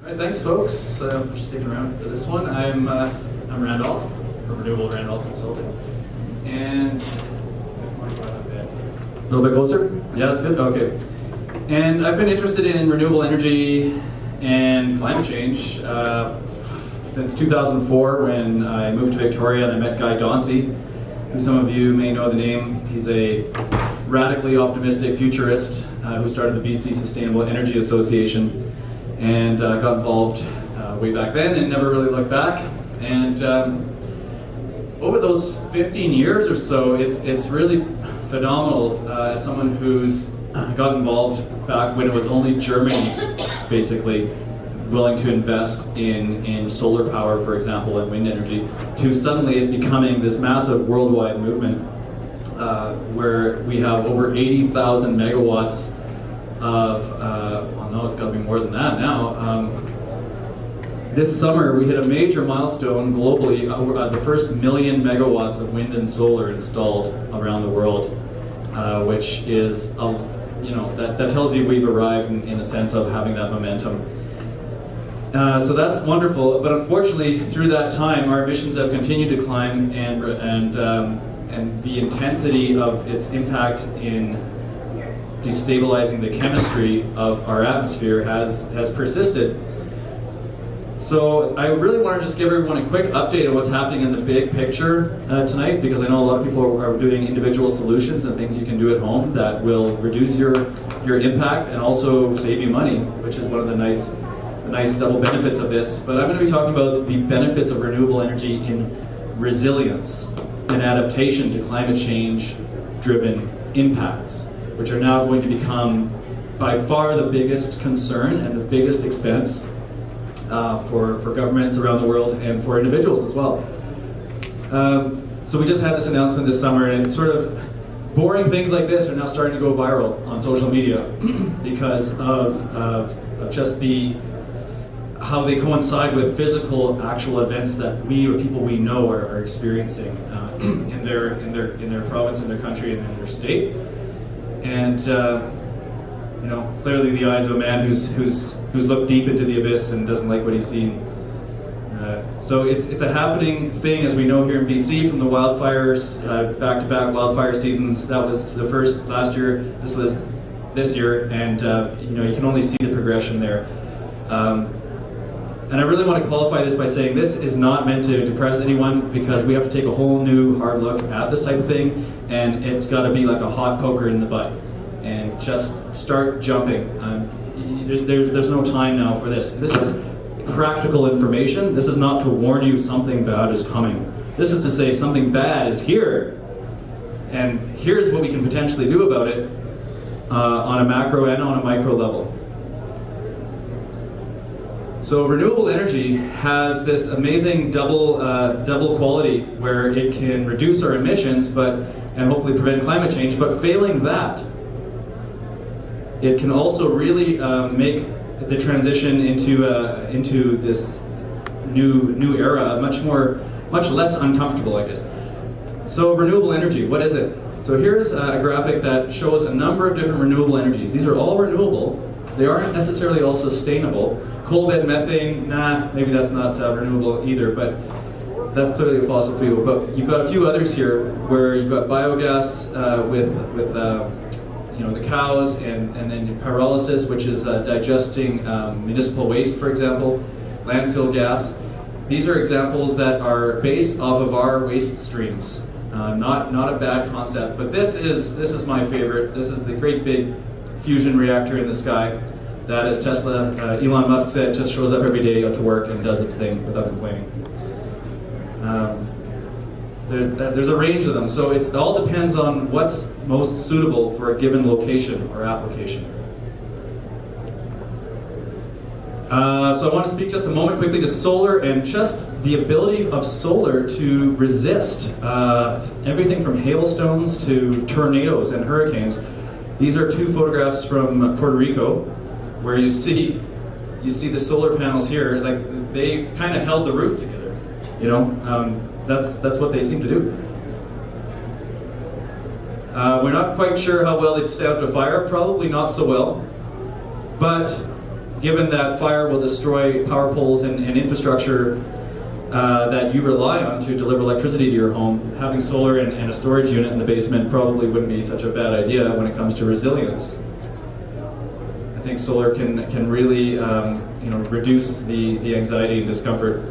All right, thanks, folks, for sticking around for this one. I'm Randolph from Renewable, Randolph Consulting, and a little bit closer. Yeah, that's good. Okay. And I've been interested in renewable energy and climate change since 2004, when I moved to Victoria and I met Guy Dauncey, who some of you may know the name. He's a radically optimistic futurist who started the BC Sustainable Energy Association, and got involved way back then and never really looked back. And over those 15 years or so, it's really phenomenal as someone who's got involved back when it was only Germany, basically, willing to invest in solar power, for example, and wind energy, to suddenly it becoming this massive worldwide movement where we have over 80,000 megawatts of, well, no, it's got to be more than that now. This summer we hit a major milestone globally, the first 1 million megawatts of wind and solar installed around the world, which is, that tells you we've arrived in a sense of having that momentum. So that's wonderful, but unfortunately through that time our emissions have continued to climb, and the intensity of its impact in destabilizing the chemistry of our atmosphere has persisted. So I really want to just give everyone a quick update on what's happening in the big picture tonight, because I know a lot of people are doing individual solutions and things you can do at home that will reduce your impact and also save you money, which is one of the nice double benefits of this. But I'm going to be talking about the benefits of renewable energy in resilience and adaptation to climate change driven impacts, which are now going to become by far the biggest concern and the biggest expense for governments around the world and for individuals as well. So we just had this announcement this summer, and sort of boring things like this are now starting to go viral on social media because of just how they coincide with physical, actual events that we or people we know are experiencing in their province, in their country, and in their state. And clearly the eyes of a man who's looked deep into the abyss and doesn't like what he's seen. So it's a happening thing, as we know here in BC from the wildfires, back-to-back wildfire seasons. That was the first last year. This was this year, and you can only see the progression there. And I really want to qualify this by saying this is not meant to depress anyone, because we have to take a whole new hard look at this type of thing, and it's got to be like a hot poker in the butt, and just start jumping. There's no time now for this. This is practical information. This is not to warn you something bad is coming. This is to say something bad is here, and here's what we can potentially do about it on a macro and on a micro level. So renewable energy has this amazing double quality where it can reduce our emissions and hopefully prevent climate change, but failing that, it can also really make the transition into this new era much less uncomfortable, I guess. So renewable energy, what is it? So here's a graphic that shows a number of different renewable energies. These are all renewable. They aren't necessarily all sustainable. Coal bed methane, maybe that's not renewable either, but that's clearly a fossil fuel. But you've got a few others here where you've got biogas with the cows, and then pyrolysis, which is digesting municipal waste, for example, landfill gas. These are examples that are based off of our waste streams. Not a bad concept, but this is my favorite. This is the great big fusion reactor in the sky that, as Tesla, Elon Musk said, just shows up every day to work and does its thing without complaining. There's a range of them, so it all depends on what's most suitable for a given location or application. So I want to speak just a moment quickly to solar and just the ability of solar to resist everything from hailstones to tornadoes and hurricanes. These are two photographs from Puerto Rico, where you see the solar panels here. Like, they kind of held the roof together. That's what they seem to do. We're not quite sure how well they'd stay out to fire. Probably not so well. But given that fire will destroy power poles and infrastructure that you rely on to deliver electricity to your home, having solar and a storage unit in the basement probably wouldn't be such a bad idea when it comes to resilience. I think solar can really reduce the anxiety and discomfort,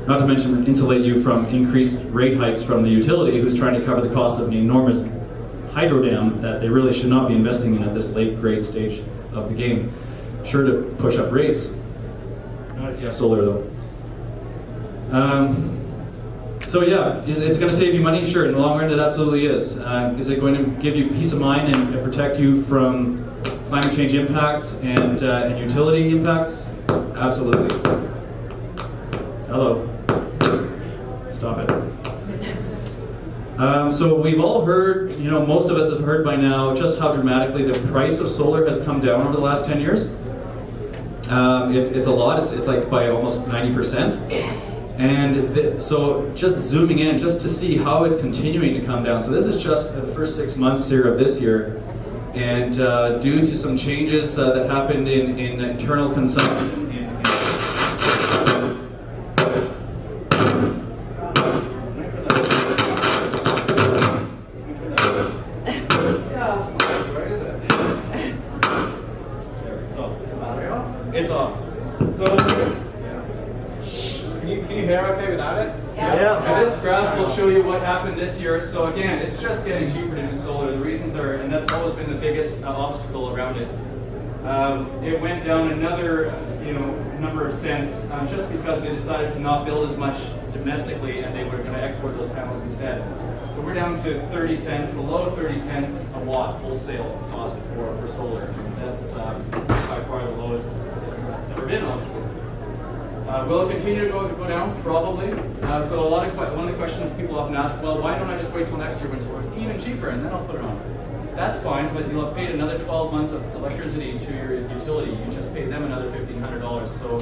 not to mention insulate you from increased rate hikes from the utility who's trying to cover the cost of an enormous hydro dam that they really should not be investing in at this late grade stage of the game. Sure to push up rates. Yeah, solar though. So yeah, is it going to save you money? Sure, in the long run it absolutely is. Is it going to give you peace of mind and protect you from climate change impacts and utility impacts? Absolutely. Hello. Stop it. So we've all heard, most of us have heard by now just how dramatically the price of solar has come down over the last 10 years. It's a lot, it's like by almost 90%. And so just zooming in, just to see how it's continuing to come down. So this is just the first 6 months here of this year. And due to some changes that happened in internal consumption, it's off. So can you hear okay without it? Yeah. So this graph will show you what happened this year. So again, it's just getting cheaper to do solar. The reasons are, and that's always been the biggest obstacle around it. It went down another, number of cents just because they decided to not build as much domestically, and they were going to export those panels instead. So we're down to 30 cents, below 30 cents a watt wholesale cost for solar. That's by far the lowest it's ever been, obviously. Will it continue to go down? Probably. So one of the questions people often ask, well, why don't I just wait till next year when solar is even cheaper and then I'll put it on? That's fine, but you'll have paid another 12 months of electricity to your utility. You just paid them another $1,500. So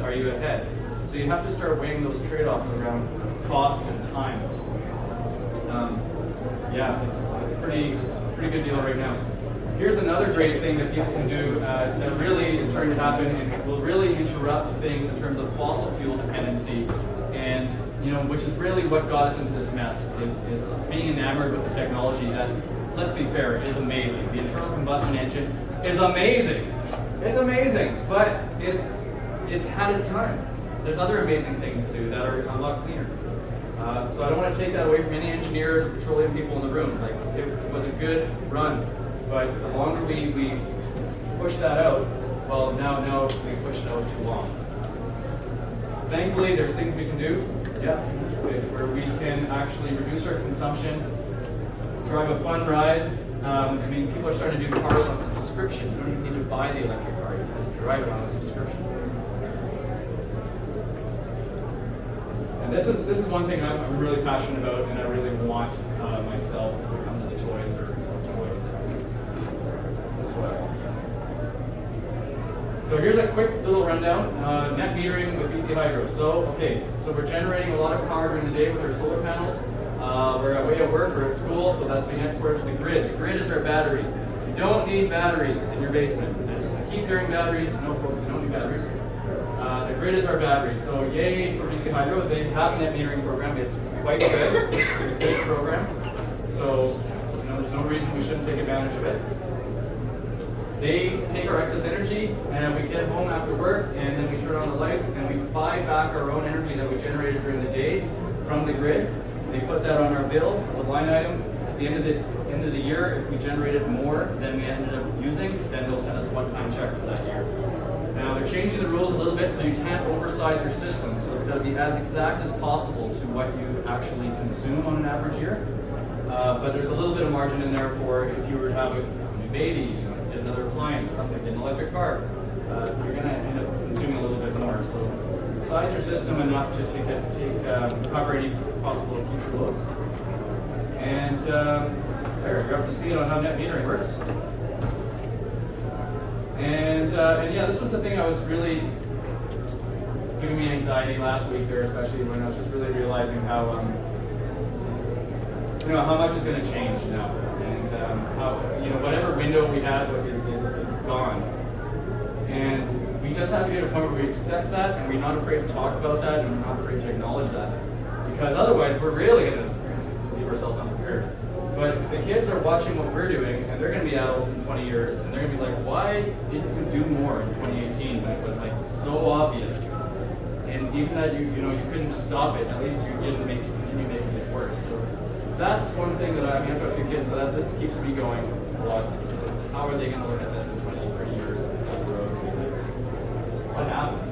are you ahead? So you have to start weighing those trade-offs around cost and time. Yeah, it's a pretty good deal right now. Here's another great thing that people can do that really is starting to happen and will really interrupt things in terms of fossil fuel dependency, and which is really what got us into this mess, is being enamored with the technology that, let's be fair, is amazing. The internal combustion engine is amazing. It's amazing, but it's had its time. There's other amazing things to do that are a lot cleaner. So I don't want to take that away from any engineers or petroleum people in the room. Like, it was a good run. But the longer we push that out, well, now we pushed it out too long. Thankfully, there's things we can do, where we can actually reduce our consumption, drive a fun ride. People are starting to do cars on subscription. You don't even need to buy the electric car, you can just drive it on a subscription. And this is one thing I'm really passionate about, and I really want myself when it comes to toys or toys. So here's a quick little rundown. Net metering with BC Hydro. So we're generating a lot of power during the day with our solar panels. We're away at work or at school, so that's being exported to the grid. The grid is our battery. You don't need batteries in your basement. I keep hearing batteries. No, folks, you don't need batteries. The grid is our battery. So yay for BC Hydro. They have a net metering program. It's quite good. It's a good program. So there's no reason we shouldn't take advantage of it. They take our excess energy, and we get home after work, and then we turn on the lights, and we buy back our own energy that we generated during the day from the grid. They put that on our bill as a line item. At the end of the year, if we generated more than we ended up using, then they'll send us a one-time check for that year. Now they're changing the rules a little bit, so you can't oversize your system. So it's got to be as exact as possible to what you actually consume on an average year. But there's a little bit of margin in there for if you were to have a new baby, get another appliance, something, get an electric car, you're going to end up consuming a little bit more. So size your system enough to cover any possible future loads. And there, you're up to speed on how net metering works. And yeah, this was the thing I was really giving me anxiety last week there, especially when I was just really realizing how how much is going to change now, and how whatever window we had is gone, and we just have to get to a point where we accept that and we're not afraid to talk about that and we're not afraid to acknowledge that. Because otherwise we're really going to leave ourselves unprepared. But the kids are watching what we're doing and they're going to be adults in 20 years and they're going to be like, why didn't you do more in 2018 when it was like so obvious? And even that you couldn't stop it, at least you didn't continue making it worse. So that's one thing that I've got 2 kids, so that this keeps me going a lot. It's how are they going to look at this in 20, 30 years down the road? What happened?